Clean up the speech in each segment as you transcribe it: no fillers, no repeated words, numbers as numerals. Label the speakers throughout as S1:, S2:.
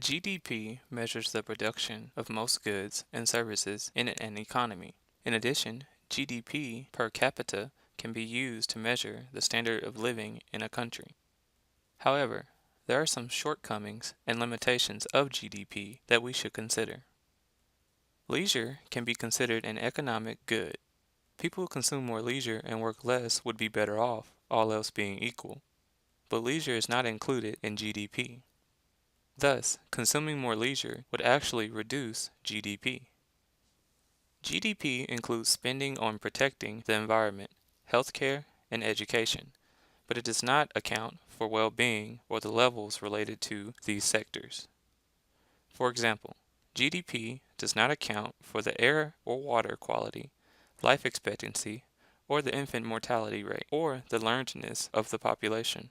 S1: GDP measures the production of most goods and services in an economy. In addition, GDP per capita can be used to measure the standard of living in a country. However, there are some shortcomings and limitations of GDP that we should consider. Leisure can be considered an economic good. People who consume more leisure and work less would be better off, all else being equal. But leisure is not included in GDP. Thus, consuming more leisure would actually reduce GDP. GDP includes spending on protecting the environment, healthcare, and education, but it does not account for well-being or the levels related to these sectors. For example, GDP does not account for the air or water quality, life expectancy, or the infant mortality rate, or the learnedness of the population.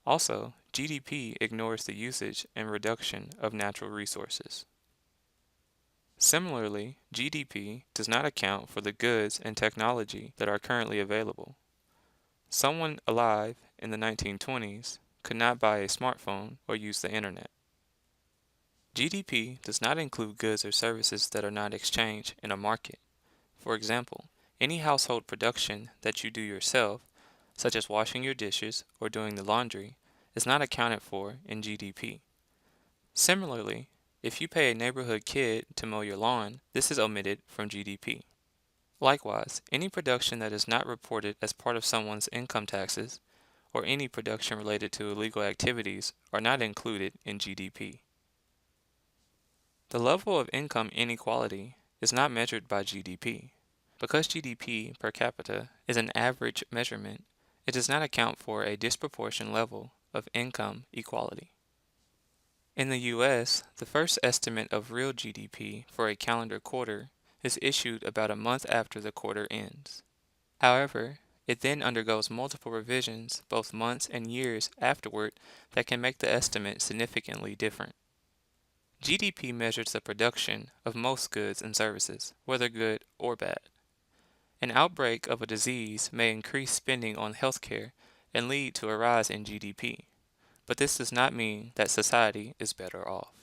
S1: Also, GDP ignores the usage and reduction of natural resources. Similarly, GDP does not account for the goods and technology that are currently available. Someone alive in the 1920s could not buy a smartphone or use the internet. GDP does not include goods or services that are not exchanged in a market. For example, any household production that you do yourself, such as washing your dishes or doing the laundry, is not accounted for in GDP. Similarly, if you pay a neighborhood kid to mow your lawn, this is omitted from GDP. Likewise, any production that is not reported as part of someone's income taxes, or any production related to illegal activities, are not included in GDP. The level of income inequality is not measured by GDP. Because GDP per capita is an average measurement, it does not account for a disproportionate level of income equality. In the U.S., the first estimate of real GDP for a calendar quarter is issued about a month after the quarter ends. However, it then undergoes multiple revisions both months and years afterward that can make the estimate significantly different. GDP measures the production of most goods and services, whether good or bad. An outbreak of a disease may increase spending on healthcare and lead to a rise in GDP, but this does not mean that society is better off.